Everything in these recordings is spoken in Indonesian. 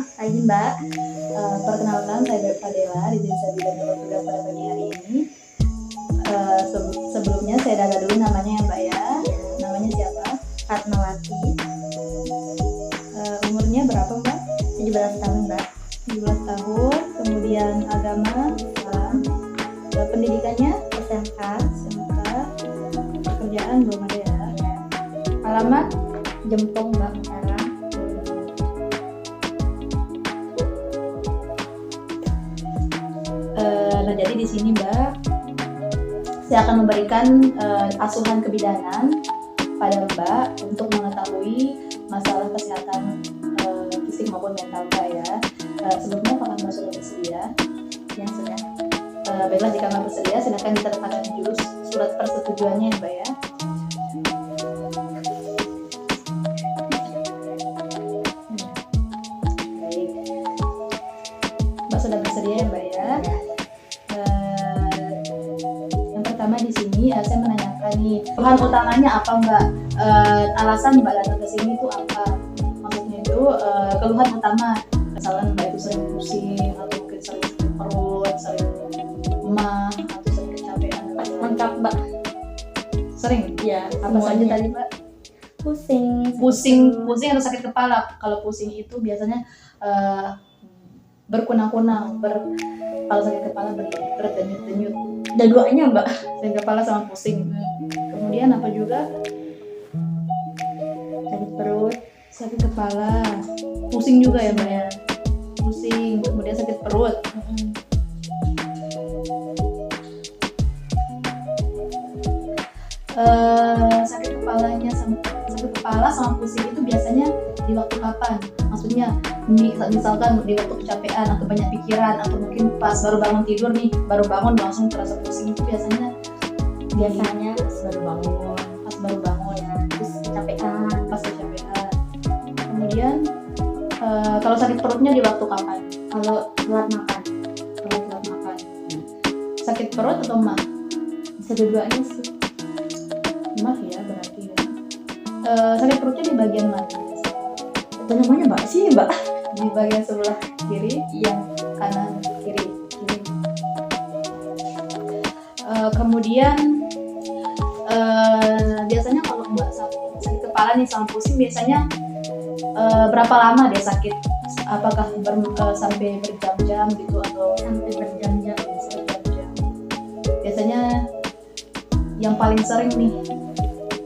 Hai Mbak. Perkenalkan, saya Beb Adela, di sini saya bidang program pada pagi hari ini. Sebelumnya saya data dulu namanya ya Mbak ya. Namanya siapa? Fatmawati, Umurnya berapa Mbak? 17 tahun Mbak. 17 tahun. Kemudian agama Islam. Pendidikannya SMK. SMK. Pekerjaan belum ada ya. Alamat Jempong Mbak sekarang. Nah, jadi di sini Mbak, saya akan memberikan asuhan kebidanan pada Mbak untuk mengetahui masalah kesehatan fisik maupun mental Mbak ya. Sebelumnya apakah Mbak sudah bersedia? Yang sudah. Baiklah, jika Mbak bersedia, silakan ditandatangani dulu surat persetujuannya ya Mbak ya. Baik, Mbak sudah bersedia ya Mbak ya. Yang pertama di sini saya menanyakan nih, keluhan utamanya apa Mbak? Alasan Mbak datang ke sini itu apa? Maksudnya itu keluhan utama, misalnya Mbak itu sering pusing atau mungkin sering sakit perut, sering emah atau sering kecapean. Lengkap Mbak. Sering? Ya, Apa saja tadi Mbak? Pusing Pusing atau sakit kepala. Kalau pusing itu biasanya berkunang-kunang, kalau sakit kepala berdenyut-denyut. Dua-duanya Mbak. Sakit kepala sama pusing. Kemudian apa juga? Sakit perut. Sakit kepala, pusing juga ya Mbak ya. Pusing, kemudian sakit perut. Sakit kepala sama pusing itu biasanya di waktu kapan? Maksudnya misalkan di waktu kecapean atau banyak pikiran, atau mungkin pas baru bangun tidur nih, baru bangun langsung terasa pusing, itu biasanya Pas baru bangun ya, terus kecapean. pas kecapean. Kemudian kalau sakit perutnya di waktu kapan? Kalau telat makan. Kalau telat makan. Sakit perut atau emah? Bisa dua-duanya sih. Emah ya berarti ya. Sakit perutnya di bagian mana? Itu namanya Mbak sih Mbak. Di bagian sebelah kiri, yang kanan, kiri. Kemudian biasanya kalau Mbak sakit kepala nih sama pusing, biasanya berapa lama dia sakit? Apakah sampai berjam-jam gitu atau Sampai berjam-jam. berjam-jam? Biasanya yang paling sering nih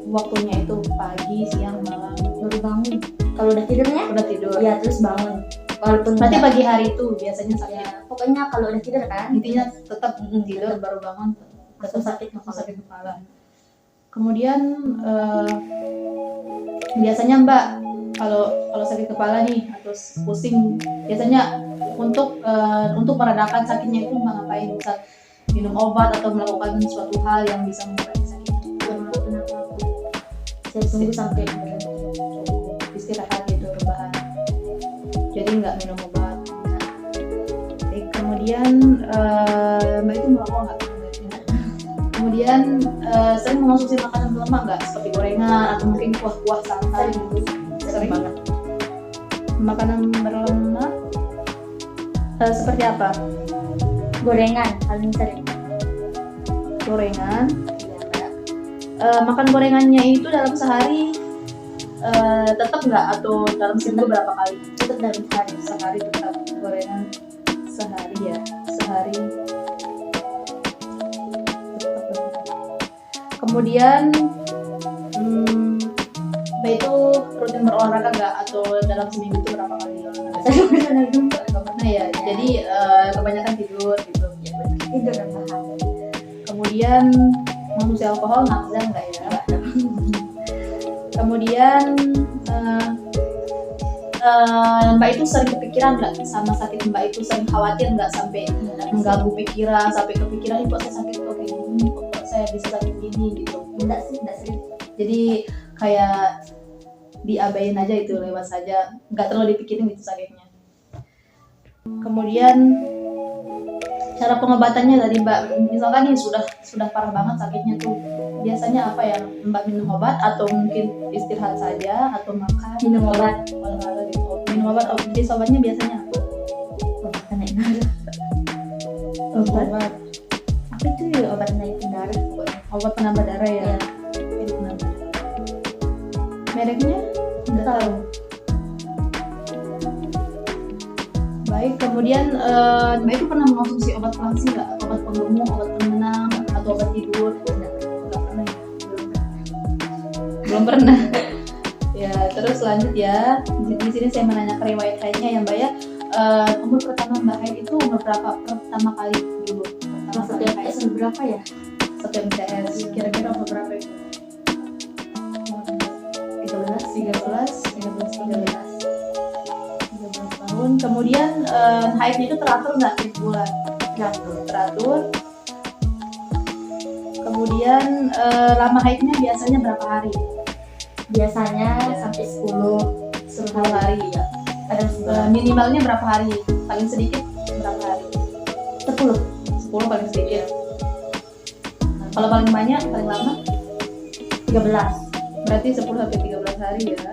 waktunya itu pagi, siang, malam. Baru bangun. Kalau udah tidur ya? Udah tidur. Iya, terus bangun. Walaupun Berarti enggak- pagi hari itu biasanya sakit. ya, pokoknya kalau udah tidur kan. Intinya tetap tidur, baru bangun tetap sakit sakit kepala. Kemudian biasanya Mbak kalau sakit kepala nih atau pusing, biasanya untuk meredakan sakitnya itu Mbak ngapain? Bisa minum obat atau melakukan suatu hal yang bisa mengobati sakit? Kenapa? Saya tunggu sampai Istirahat gitu, rebahan. Jadi nggak minum obat. Oke, kemudian Mbak itu merokok nggak? Kemudian sering mengonsumsi makanan berlemak nggak? Seperti gorengan atau mungkin kuah-kuah santai gitu? Sering banget. Makanan berlemak seperti apa? gorengan paling sering. Gorengan. Makan gorengannya itu dalam sehari tetap nggak, atau dalam seminggu berapa kali? Tetap dalam sehari. Sehari tetap gorengan, sehari ya, sehari. Kemudian Mbak itu rutin berolahraga nggak, atau dalam seminggu itu berapa kali olahraga? Nggak pernah ya. Jadi kebanyakan tidur gitu. Tidur dan makan. Kemudian konsumsi alkohol nggak ya? Kemudian Mbak itu sering kepikiran nggak sama sakit Mbak itu? Sering khawatir nggak sampai mengganggu pikiran, sampai kepikiran, kok saya sakit kok kayak gini, kok saya bisa sakit gini gitu? Enggak sih. Jadi kayak diabain aja itu, lewat saja, nggak terlalu dipikirin gitu sakitnya. Kemudian cara pengobatannya tadi Mbak, misalkan nih sudah parah banget sakitnya tuh, biasanya apa ya Mbak? Minum obat atau mungkin istirahat saja, atau makan? Minum obat. Olahraga gitu. Minum minum obat. Jenis obatnya biasanya apa? Obat naik darah. Obat Apa itu ya obat naik darah? obat penambah darah ya. Ya. Oke, penambah darah. Mereknya nggak tahu. Baik, kemudian Mbak itu pernah mengonsumsi obat pelangsing nggak? Obat penggemuk, obat penenang, atau obat tidur? Nggak pernah ya? Belum pernah. Ya, terus lanjut ya. Di sini saya menanyakan riwayat haidnya ya Mbak ya. Umur pertama Mbak haid itu umur berapa pertama kali dulu? Pertama kali Maksudnya haid S berapa ya? satu MTS. Kira-kira umur berapa itu? 13 tahun. Kemudian haidnya itu teratur nggak tiap bulan? Teratur. Kemudian lama haidnya biasanya berapa hari? Biasanya sampai 10 hari ya. kadang 9. Minimalnya berapa hari? Paling sedikit berapa hari? 10. 10 paling sedikit. Kalau paling banyak, paling lama 13. berarti 10 sampai 13 hari ya.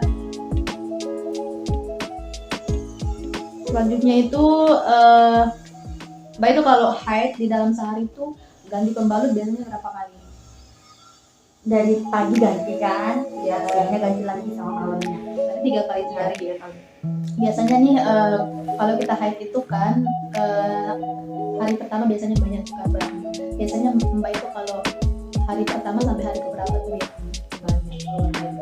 Selanjutnya itu Mbak itu kalau haid di dalam sehari itu ganti pembalut biasanya berapa kali? Dari pagi ganti kan, ya siangnya ganti lagi sama malamnya. Berarti 3 kali sehari. 3 kali. Biasanya nih kalau kita haid itu kan hari pertama biasanya banyak kabar. Biasanya Mbak itu kalau hari pertama sampai hari keberapa tuh biasanya banyak?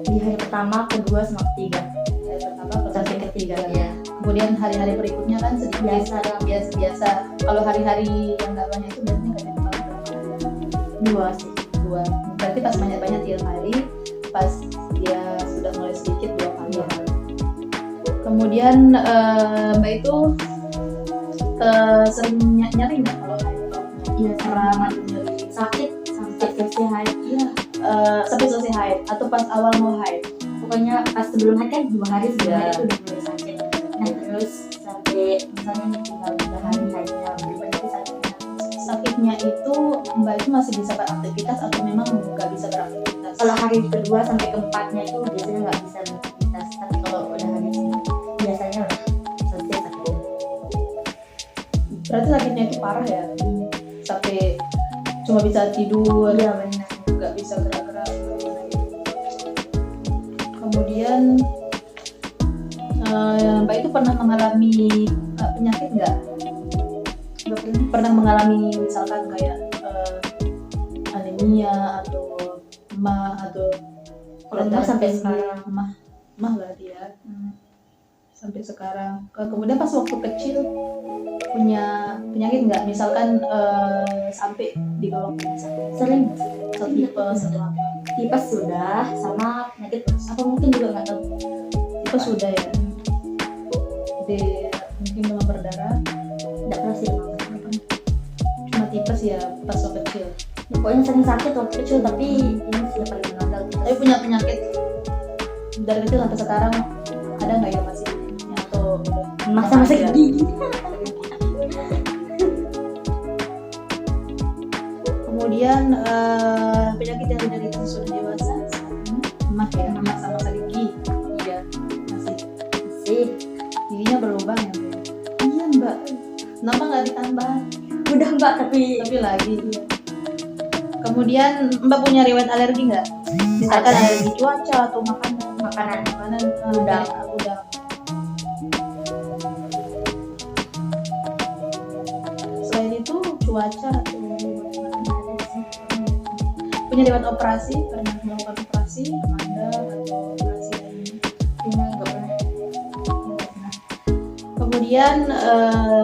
Di hari pertama, kedua, sama ketiga. Hari pertama Sampai ketiga ya. Kemudian hari-hari berikutnya kan sedikit biasa. Kalau hari-hari yang nggak banyak itu biasanya ganti pembalut berapa kali? 2 sih. 2. Berarti pas banyak-banyak 3 kali, pas dia sudah mulai sedikit 2 kali ya. Kemudian Mbak itu sering nyari nggak kalau haid? Iya, Kram atau nyeri sakit sampai selesai haid. Iya. sampai selesai haid atau pas awal mau haid? Pokoknya pas sebelum haid kan 2 hari sebelum Ya. haid itu udah mulai sakit. Nah terus sampai misalnya nih tinggal 3 hari haidnya berikutnya itu sakitnya. Sakitnya itu Mbak itu masih bisa beraktivitas atau memang nggak bisa beraktivitas? Kalau hari kedua sampai keempatnya itu biasanya nggak bisa beraktivitas. Tapi kalau udah hari ini biasanya udah selesai sakitnya. Berarti sakitnya itu parah ya? Sampai cuma bisa tidur, Iya benar. nggak bisa gerak-gerak. Kemudian Mbak itu pernah mengalami penyakit nggak? Nggak pernah. Pernah mengalami misalkan kayak anemia atau emah atau Kalau emah sampai sekarang. emah berarti ya sampai sekarang. Kemudian pas waktu kecil punya penyakit nggak? Misalkan sampai digolong sakit Sering atau tipes atau apa? tipes sudah, sama penyakit apa mungkin juga nggak tahu. Tipes sudah ya. Mungkin demam berdarah. Nggak pernah sih emang. Cuma tipes ya pas waktu kecil. Ya, pokoknya sering sakit waktu kecil tapi ini sudah paling menonjol. Tapi punya penyakit dari kecil sampai sekarang ada nggak ya masih atau udah Masa-masa ada? gigi. Kemudian penyakit yang diderita sudah dewasa emah ya, emah sama gigi. Iya masih. Sih, Giginya berlubang ya Mbak? Iya Mbak. Kenapa nggak ditambah? udah mbak tapi Tapi lagi. Iya. Kemudian Mbak punya riwayat alergi nggak? Misalkan Ada. alergi cuaca atau makanan? makanan Udang. Selain itu cuaca atau ada sih. punya riwayat operasi? Pernah melakukan operasi Amanda atau operasi lainnya? Ini nggak pernah. Nah, kemudian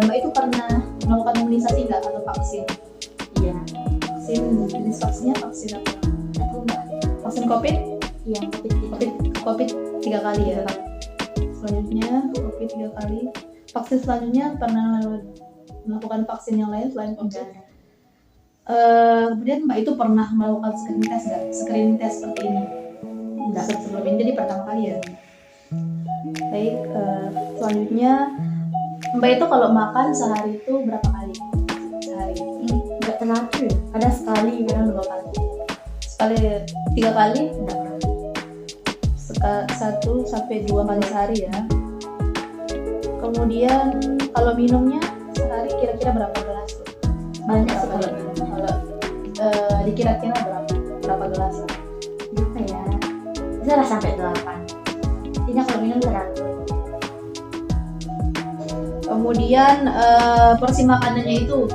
Mbak itu pernah melakukan imunisasi nggak atau vaksin? Iya, Vaksin jenis vaksinnya vaksin apa? aku mbak. Vaksin COVID? Yang covid itu. COVID 3 kali ya. Selanjutnya COVID 3 kali. Vaksin selanjutnya pernah melakukan vaksin yang lain selain COVID? Enggak ada. Kemudian Mbak itu pernah melakukan screening test nggak? Screening test seperti ini? Enggak. Sebelum ini jadi pertama kali ya. Baik, selanjutnya Mbak itu kalau makan sehari itu berapa kali? Sehari. Ini nggak teratur ya. Kadang sekali, kadang 2 kali. Sekali 3 kali? Enggak pernah. 1 sampai 2 kali sehari ya. Kemudian kalau minumnya sehari kira-kira berapa gelas tuh? Banyak sih Berapa kalau nih? minum. Kalau dikira-kira berapa gelas? Berapa ya? Bisa lah sampai 8. Intinya kalau minum teratur. Kemudian porsi makanannya itu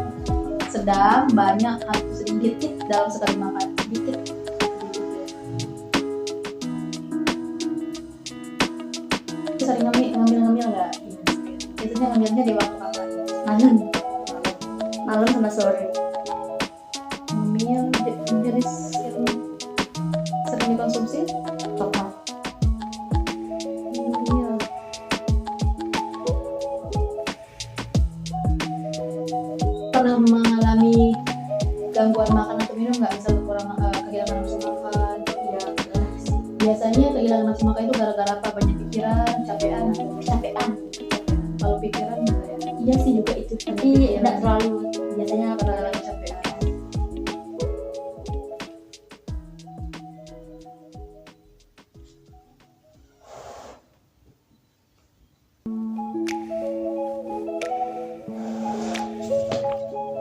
sedang, banyak, atau sedikit dalam sekali makan? Sedikit. Sering ngambil nggak? Biasanya ngambilnya di waktu kapan? Malam. Malam sama sore. Ngambil jenis yang sering dikonsumsi? Coklat. Ngambil. Pernah mengalami gangguan makan atau minum nggak? Misal kurang kehilangan nafsu makan? Iya, benar sih. Biasanya kehilangan nafsu makan itu gara-gara apa? Banyak pikiran, capean, atau Kecapean. kalau pikiran enggak ya? Iya sih juga itu. Tapi tidak terlalu. Biasanya Gara-gara kecapean.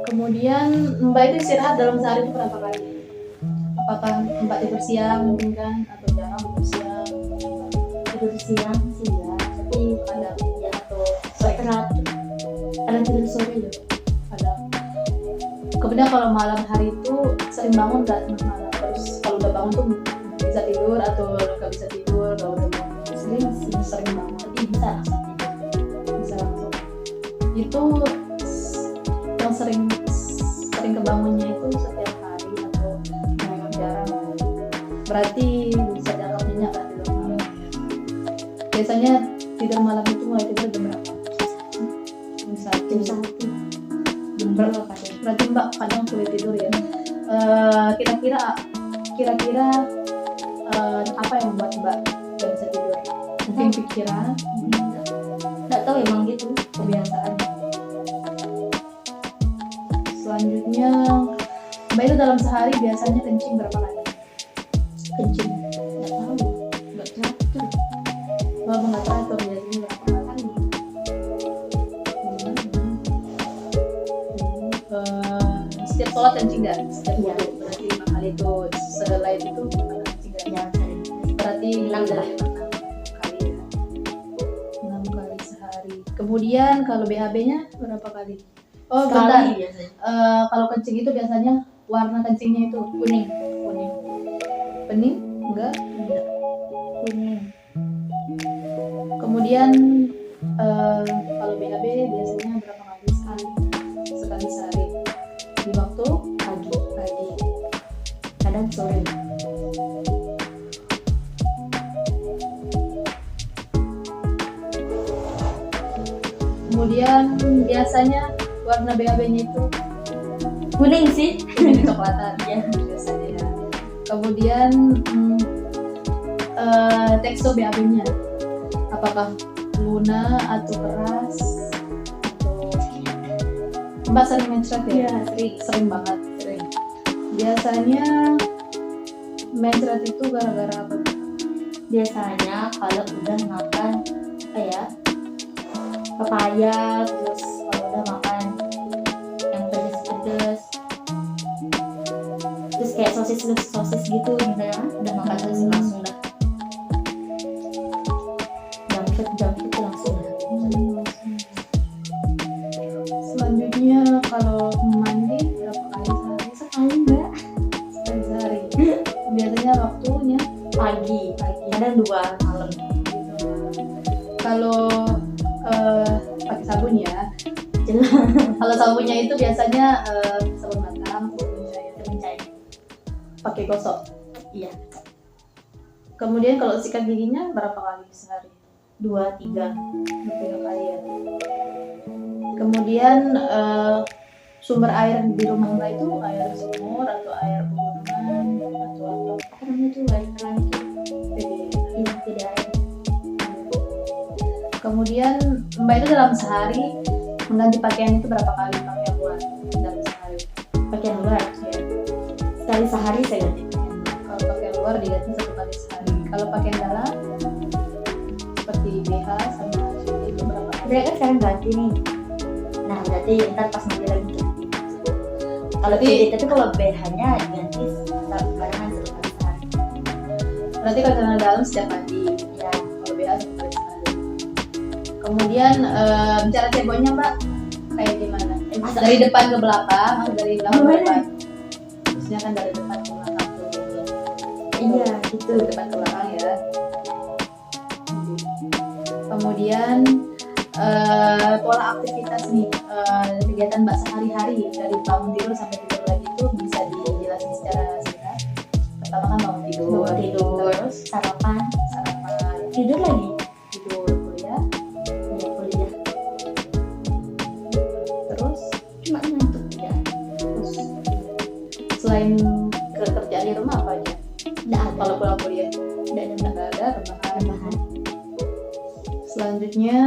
Kemudian Mbak itu istirahat dalam sehari itu berapa kali? Apakah Mbak tidur siang mungkin kan? Atau jarang tidur siang? tidur siang sih ya. Tapi Kadang, ya atau sore teratur. Kadang tidur sore juga. kadang. Kemudian kalau malam hari itu sering bangun nggak malam? Terus kalau udah bangun tuh bisa tidur atau nggak bisa tidur? Kalau udah bangun Sering sih. sering bangun Tapi bisa langsung tidur. bisa langsung. Itu yang sering kebangunnya itu setiap hari atau memang jarang? Berarti bisa jangka nyenyak kan tidur malam. Biasanya tidur malam itu mulai tidur jam berapa? Jam satu. Jam 1. Jam berapa kadang? Berarti Mbak kadang sulit tidur ya. Kira-kira apa yang membuat Mbak gak bisa tidur? Mungkin pikiran, Nggak tahu emang gitu kebiasaan. selanjutnya Mbak itu dalam sehari biasanya kencing berapa kali? Kencing. Nggak tahu. Nggak teratur. Mbak nggak teratur biasanya berapa kali? Setiap sholat kencing nggak? Setiap Iya. wudu berarti 5 kali itu selain itu bukan kencing nggak? Ya sering. Berarti 6 lah. 6 kali ya. 6 kali sehari. Kemudian kalau BAB-nya berapa kali? Oh, bentar. Sekali biasanya. Kalau kencing itu biasanya warna kencingnya itu Kuning. kuning. Bening? Enggak. Enggak. Kuning. Kemudian kalau BAB biasanya berapa kali sekali? Sekali sehari. Di waktu Pagi. pagi. Kadang sore. Kemudian biasanya warna BAB-nya itu Kuning sih. kuning kecoklatan Ya. biasanya. Ya. Kemudian tekstur BAB-nya apakah lunak atau keras atau Mbak sering mencret ya? Iya, Sering banget. Biasanya mencret itu gara-gara apa? Biasanya kalau udah makan apa ya, papaya, terus kalau udah makan yang pedes-pedes, terus kayak sosis gitu misalnya, udah makan terus langsung dah jam itu langsung dah. Selanjutnya kalau mandi berapa kali sehari? Sekali enggak? Sekali sehari. Biasanya waktunya Pagi, kadang 2 malam. gitu. Kalau pakai sabun ya. Jelas. Kalau sabunnya itu biasanya sabun matang, sabun cair, Sabun cair. pakai gosok. Iya, Kemudian kalau sikat giginya berapa kali sehari? 2-3. 3 kali ya. Kemudian sumber air di rumah Mbak itu air sumur atau air pegunungan atau apa? Apa namanya tuh air keran itu? Iya, tidak air. Kemudian Mbak itu dalam sehari mengganti pakaian itu berapa kali pakaian luar dalam sehari? Pakaian luar. Ya. Sekali sehari saya ganti. Kalau pakaian luar diganti 1 kali sehari. Kalau pakaian dalam seperti BH sama itu berapa kali? saya kan sekarang ganti nih. Nah berarti ntar pas mandi lagi ganti. Kalau Berarti- tapi kalau BH-nya diganti barengan setiap hari. Berarti kalau celana dalam setiap mandi, Ya, kalau BH setiap kali sekali. Kemudian cara ceboknya Mbak kayak gimana? Dari depan ke belakang atau dari belakang ke Gimana? depan? Maksudnya kan dari depan ke belakang tuh. iya gitu. Dari depan ke belakang ya. Kemudian pola aktivitas nih, kegiatan Mbak sehari-hari dari bangun tidur sampai tidur lagi itu bisa dijelasin secara singkat. Pertama kan bangun tidur, Bangun tidur, terus sarapan, sarapan, tidur lagi. tidur, kuliah, Ya kuliah. terus Cuma ngantuk ya. terus selain kerjaan di rumah apa aja? Nggak ada. Kalau pulang kuliah Nggak ada. nggak ada rebahan. Rebahan. Selanjutnya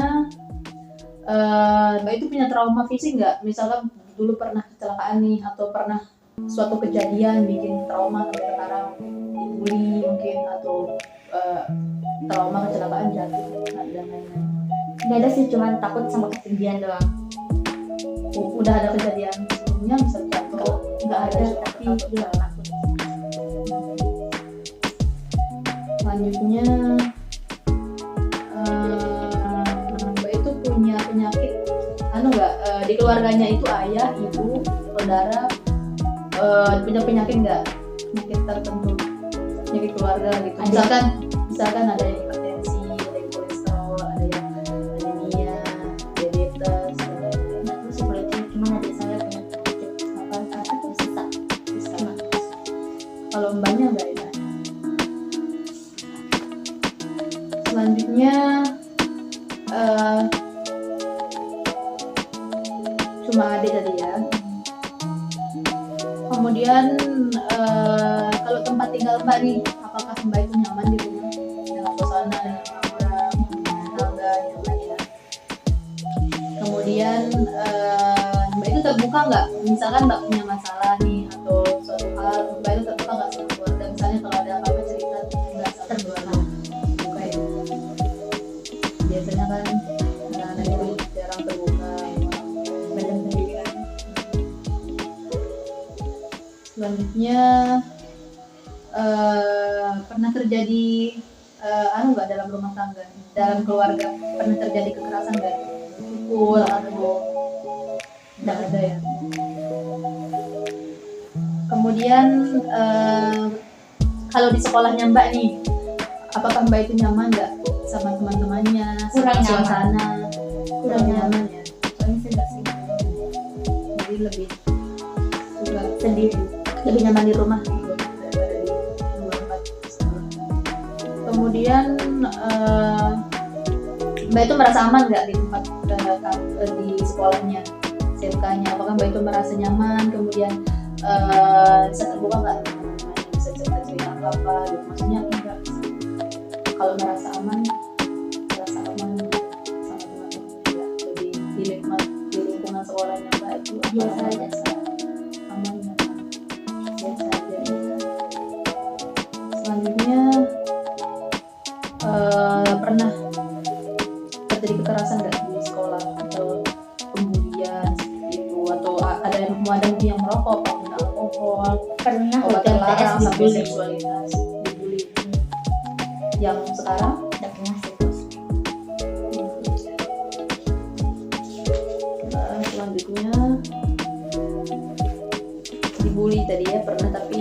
Mbak itu punya trauma fisik nggak? Misalkan dulu pernah kecelakaan nih atau pernah suatu kejadian bikin trauma sampai sekarang, dibully mungkin atau trauma kecelakaan jatuh dan lain-lain. Nggak ada sih, cuma takut sama ketinggian doang. Udah ada kejadian sebelumnya bisa jatuh? Nggak ada, tapi takut. juga takut. Selanjutnya Mbak itu punya penyakit nggak di keluarganya itu ayah, ibu, saudara punya penyakit nggak? Penyakit tertentu, penyakit keluarga gitu. Ada. Misalkan ada yang hipertensi, ada yang kolesterol, ada yang anemia, diabetes, dan lain-lain. Nggak tahu sih kalau itu, cuma adik saya punya penyakit apa tuh sesak. Bisa. Kalau mbaknya nggak ya? Selanjutnya cuma adik tadi ya. Kemudian kalau tempat tinggal mbak nih, apakah mbak itu nyaman di rumah dengan suasana, dengan orang-orang, tetangga, nyaman ya? Kemudian mbak itu terbuka nggak? Misalkan mbak punya masalah nih atau suatu hal, mbak itu terbuka nggak sama keluarga? Misalnya kalau ada apa-apa cerita nggak sama keluarga? Terbuka ya. Biasanya kan anak-anak itu jarang terbuka, badan sendiri kan. Selanjutnya pernah terjadi nggak dalam rumah tangga, dalam keluarga pernah terjadi kekerasan nggak? Pukul atau nggak ada ya? Kemudian kalau di sekolahnya mbak nih, apakah mbak itu nyaman nggak sama teman-temannya, sama Kurang nyaman. suasana? Kurang nyaman. Ya, Soalnya saya nggak sih jadi lebih suka sendiri. lebih nyaman di rumah gitu daripada di luar tempat sekolah. Kemudian mbak itu merasa aman nggak di tempat di sekolahnya, SMK-nya? Apakah mbak itu merasa nyaman? Kemudian bisa terbuka nggak teman-temannya, bisa cerita-cerita apa gitu? Maksudnya enggak, kalau merasa aman sama teman-temannya, enggak? Lebih di lingkungan sekolahnya mbak itu Biasa aja. aman nggak? Biasa aja ya. Selanjutnya pernah terjadi kekerasan nggak di sekolah atau pembulian seperti itu, atau ada mungkin yang merokok, pengguna alkohol, Pernah obat waktu terlarang MTS sampai dibully. seksualitas, dibully. Yang sekarang Nggak pernah sih terus. selanjutnya dibully tadi ya, pernah, tapi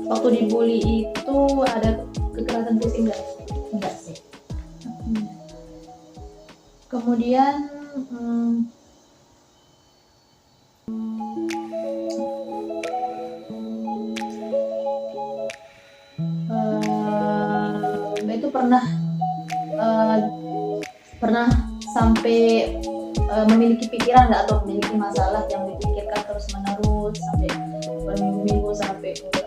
waktu dibully itu ada kekerasan fisik nggak? Enggak sih. Kemudian Mbak itu pernah sampai memiliki pikiran nggak, atau memiliki masalah yang dipikirkan terus menerus sampai berminggu-minggu sampai nggak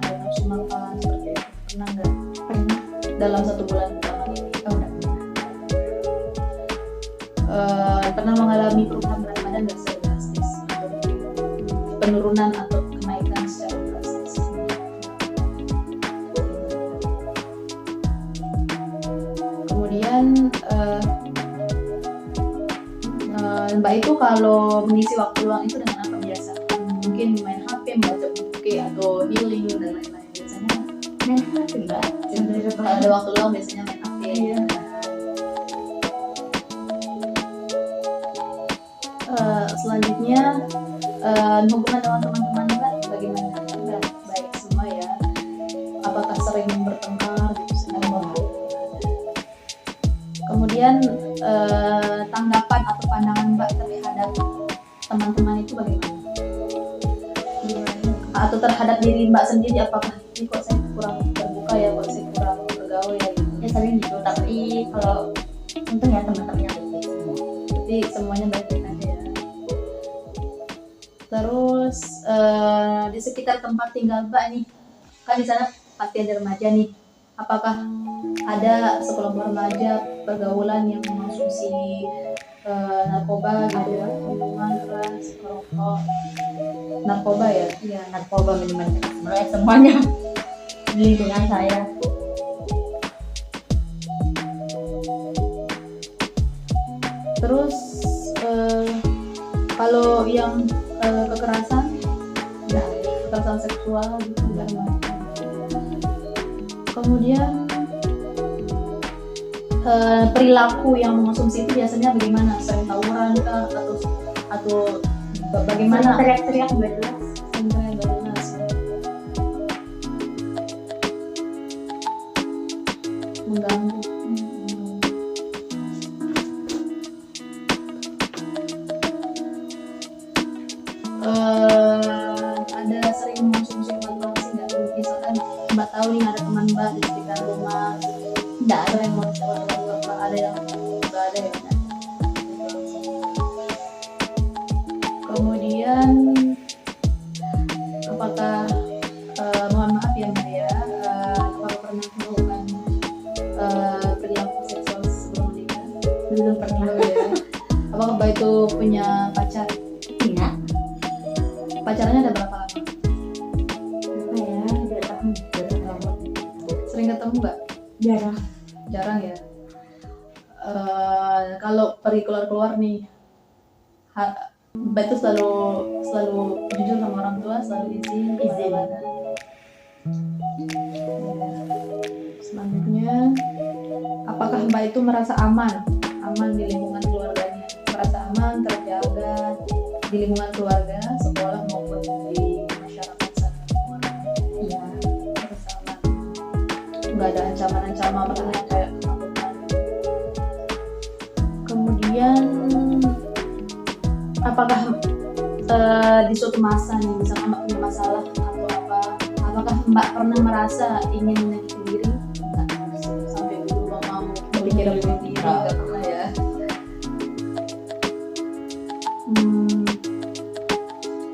ada nafsu makan seperti itu? Pernah nggak Pernah. dalam 1 bulan pertama ini? Oh, enggak pernah. Pernah mengalami perubahan berat badan nggak secara drastis, atau penurunan atau kenaikan secara drastis? Kemudian Mbak itu kalau mengisi waktu luang itu dengan apa biasa? Mungkin main HP, baca buku, atau healing dan lain-lain. Biasanya main HP Mbak. kalau ada waktu luang biasanya main HP. Iya. Selanjutnya hubungan dengan teman-teman Mbak bagaimana? Baik semua ya. Apakah sering bertengkar gitu sebenarnya? Kemudian tanggapan atau pandangan Mbak terhadap teman-teman itu bagaimana? Atau terhadap diri Mbak sendiri, apakah ini kok saya kurang terbuka ya, kok saya kurang bergaul ya gitu? Ya sering gitu, tapi kalau untungnya teman-temannya baik semua. Jadi semuanya baik-baik aja ya. Terus di sekitar tempat tinggal Mbak nih, kan di sana pasti ada remaja nih. Apakah ada sekelompok remaja pergaulan yang mengonsumsi narkoba gitu ya, minuman keras, rokok, narkoba ya? Iya, narkoba, minuman keras, sebenarnya semuanya di lingkungan saya. Terus kalau yang kekerasan, ya, kekerasan seksual gitu enggak remaja. Kemudian perilaku yang mengonsumsi itu biasanya bagaimana? Sering tawuran kah atau bagaimana? Teriak-teriak nggak jelas. Sering teriak nggak jelas. Mengganggu. Ada sering mengonsumsi obat-obatan nggak? Misalkan Mbak tahu nih ada teman Mbak di sekitar rumah, nggak ada yang mau obat-obatan, ada yang nggak ada ya. Kemudian apakah mohon maaf ya Mbak ya, apakah pernah melakukan perilaku seksual sebelum menikah? Belum pernah. Ya. Apakah Mbak itu punya pacar? Iya. Pacarannya ada berapa lama? Apa ya? 2 tahun. 2 tahun. Sering ketemu Mbak? Jarang. Jarang ya. Kalau pergi keluar nih, Mbak itu selalu jujur sama orang tua, selalu izin. Izin. Selanjutnya, apakah Mbak itu merasa aman di lingkungan keluarganya, merasa aman, terjaga di lingkungan keluarga, sekolah maupun di masyarakat sana? Iya. Merasa aman, nggak ada ancaman-ancaman kayak ketakutan. Kemudian apakah di suatu masa nih, misalkan Mbak punya masalah atau apa, apakah Mbak pernah merasa ingin menyakiti diri? Nggak, sampai dulu mau berpikir bunuh diri, nggak pernah ya.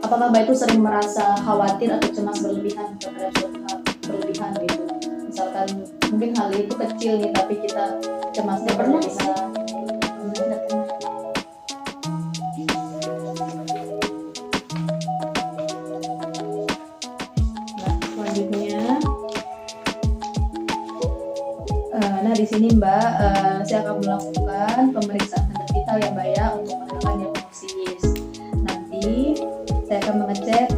Apakah Mbak itu sering merasa khawatir atau cemas berlebihan terhadap suatu hal berlebihan gitu? Misalkan mungkin hal itu kecil nih, tapi kita cemasnya Pernah berlebihan. Tidak pernah. Nah, selanjutnya, nah di sini Mbak, saya akan melakukan pemeriksaan standar vital ya Mbak ya, untuk menentukan diagnosis. Nanti saya akan mengecek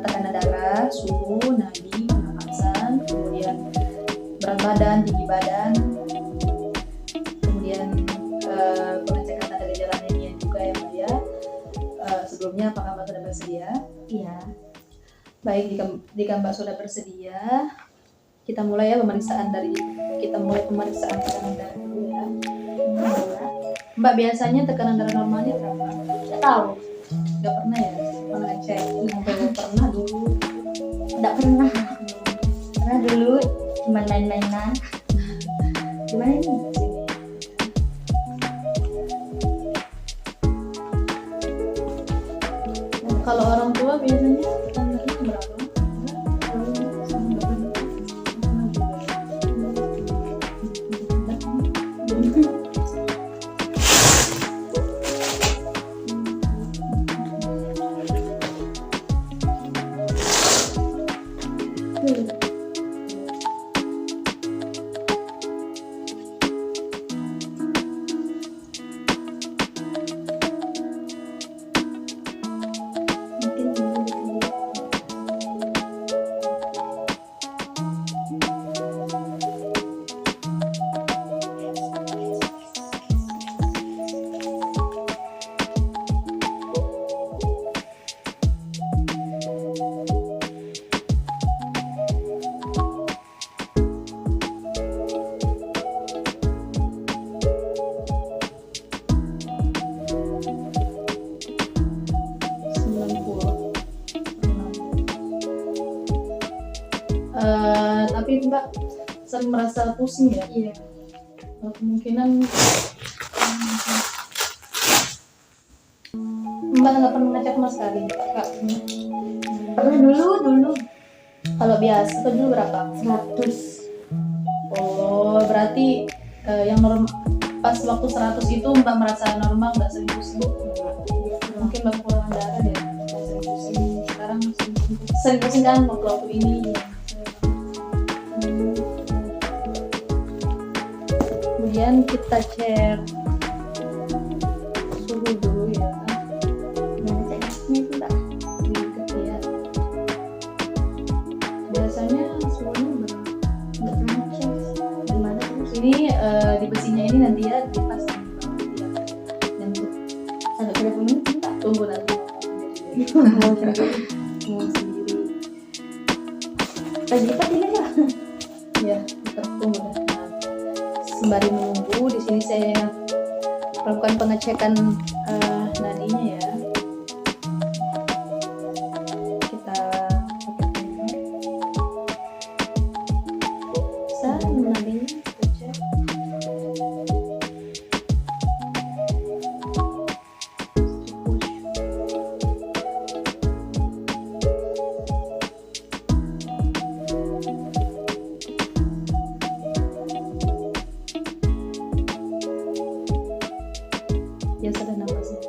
tekanan darah, suhu, nadi, pernapasan, kemudian berat badan, tinggi badan, kemudian pengecekan tanda gejala anemia juga ya Mbak ya. Sebelumnya apakah Mbak sudah bersedia? Iya. Baik, jika Mbak sudah bersedia, kita mulai ya pemeriksaan tekanan darah dulu ya. Mbak biasanya tekanan darah normalnya berapa? Tidak tahu. Nggak pernah ya? Pernah ngecek? Belum pernah dulu. Tidak pernah. Karena dulu cuma main-mainan. Gimana ini? Kalau orang tua biasanya tekanan darahnya berapa? sering merasa pusing ya. Iya. Kemungkinan Mbak nggak pernah ngecek sama sekali. Kak, Pernah dulu kalau biasa tuh dulu berapa? 100. Oh, berarti yang normal pas waktu 100 itu Mbak merasa normal, nggak sering pusing. Mungkin Mbak kekurangan darah deh, nggak sering pusing. Sekarang sering pusing kan waktu ini. Kemudian kita cek suhu dulu ya. Gimana ceknya itu Mbak? Dikit ya. Biasanya suhunya berapa? Nggak pernah cek. Gimana terus? Ini di besinya ini nanti ya dipas ya. Nanti Sampai berapa menit Mbak? tunggu nanti. Mau sendiri. Mau sendiri. Lipat ini Mbak. Ya, kita tunggu dah. Nah, sembari menunggu di sini saya melakukan pengecekan nadinya ya. Kita pakai timer. Nadinya kita cek. Ya sudah nafasnya.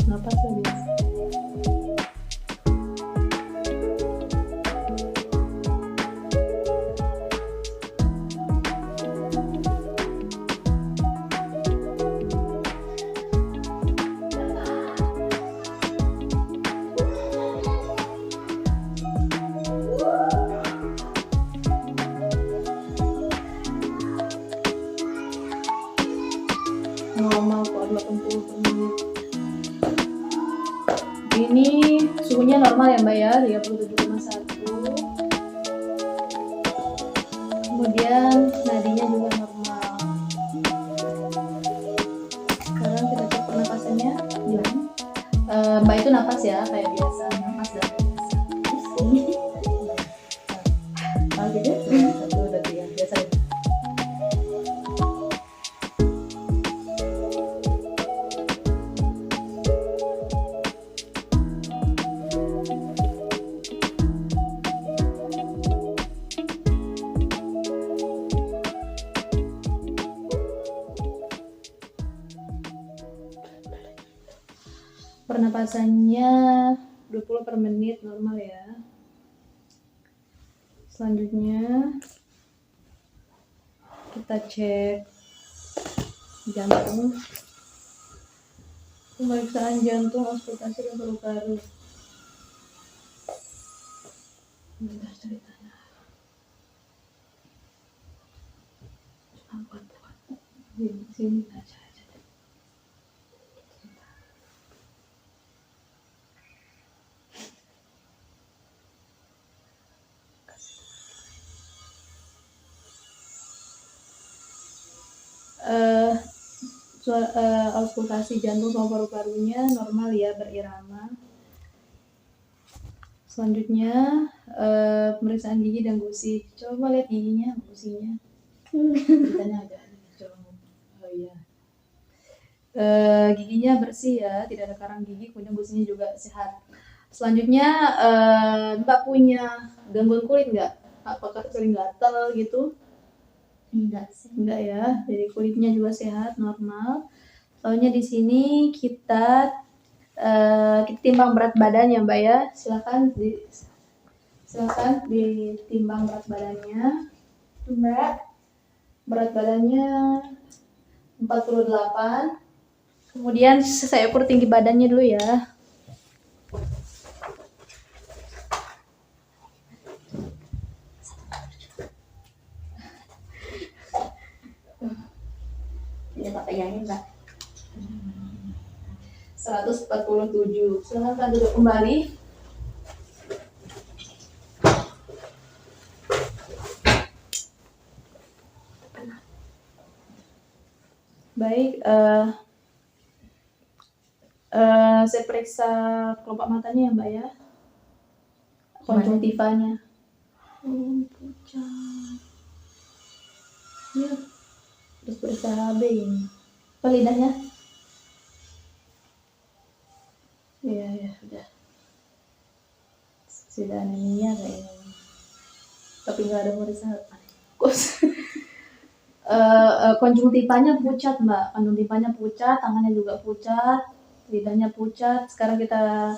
Napas lebih. Normal kok 80 per menit. Ini suhunya normal ya Mbak ya, 37,1. Kemudian nadinya juga normal. Sekarang kita cek pernapasannya gimana? Mbak itu napas ya kayak biasa, napas dan biasa. Kalau gitu, 1, 2, 3 biasa. Pernapasannya 20 per menit normal ya. Selanjutnya kita cek jantung. Pemeriksaan jantung, auskultasi dan paru-paru. Bentar ceritanya. Buat. Di sini aja. Auskultasi jantung sama paru-parunya normal ya, berirama. Selanjutnya pemeriksaan gigi dan gusi. Coba lihat giginya, gusinya. Ceritanya agak coba. Oh iya. Giginya bersih ya, tidak ada karang gigi, kemudian gusinya juga sehat. Selanjutnya Mbak punya gangguan kulit nggak? Apakah sering gatal gitu? Enggak sih. Enggak ya, jadi kulitnya juga sehat, normal. Soalnya di sini kita timbang berat badan ya Mbak ya. Silakan ditimbang berat badannya. Mbak, Berat badannya 48. Kemudian saya ukur tinggi badannya dulu ya. tidak tak pegangin Mbak. 147. Silakan duduk kembali. Baik, saya periksa kelopak matanya ya Mbak ya. Konjungtivanya. Pucat. Ya. Terus periksa HB ini. Apa lidahnya? Iya, udah. Sudah anemia kayaknya. Tapi nggak ada periksa. Konjungtivanya pucat Mbak, konjungtivanya pucat, tangannya juga pucat, lidahnya pucat. Sekarang kita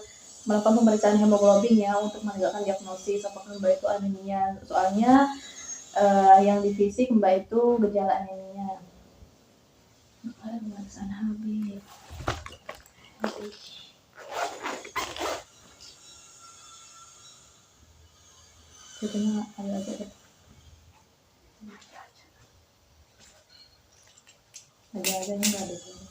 melakukan pemeriksaan hemoglobin ya untuk menegakkan diagnosis apakah Mbak itu anemia. Soalnya yang di fisik Mbak itu gejala anemia. Ada pemeriksaan HB. Ceritanya ada nggak ada sini.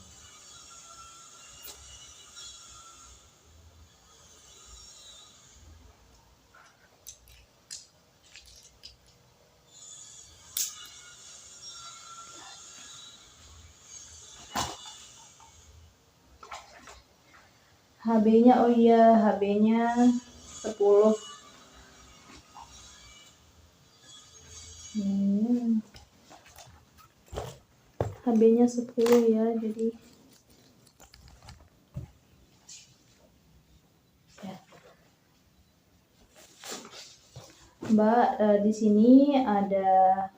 HB-nya, oh iya, HB-nya 10. HB-nya 10 ya, jadi ya. Mbak, di sini ada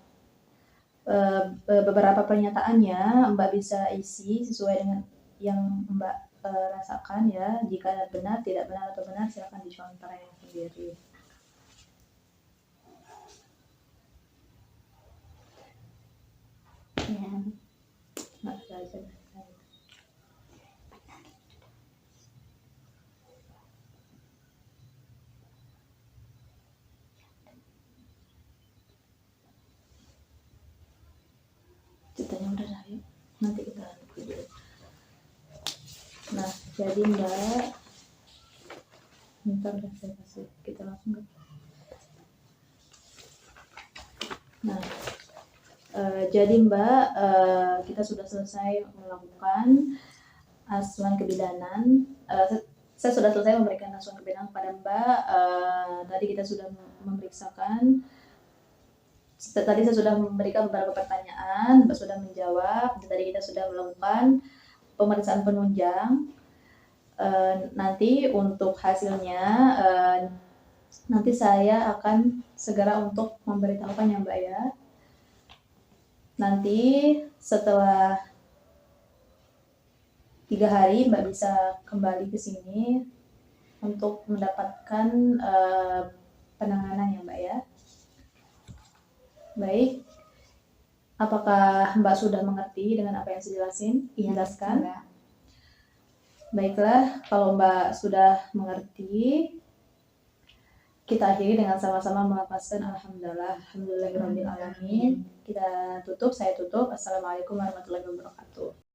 beberapa pernyataannya. Mbak bisa isi sesuai dengan yang Mbak rasakan ya. Jika benar, tidak benar atau benar silakan dicontoh sendiri. Ya. Nggak belajar. Ceritanya udah lah, yuk. Nanti kita video. Nah, jadi Mbak, bentar udah saya kasih, kita langsung ke. Nah, jadi Mbak, kita sudah selesai melakukan asuhan kebidanan. Saya sudah selesai memberikan asuhan kebidanan kepada Mbak. Tadi kita sudah memeriksakan. Tadi saya sudah memberikan beberapa pertanyaan, Mbak sudah menjawab. Tadi kita sudah melakukan pemeriksaan penunjang. Nanti untuk hasilnya, nanti saya akan segera untuk memberitahukan ya Mbak ya. Nanti setelah 3 hari Mbak bisa kembali ke sini untuk mendapatkan penanganan ya Mbak ya. Baik, apakah Mbak sudah mengerti dengan apa yang saya jelaskan? Iya. Baiklah, kalau Mbak sudah mengerti, kita akhiri dengan sama-sama melafazkan alhamdulillahirabbil alamin. Kita tutup, saya tutup. Assalamualaikum warahmatullahi wabarakatuh.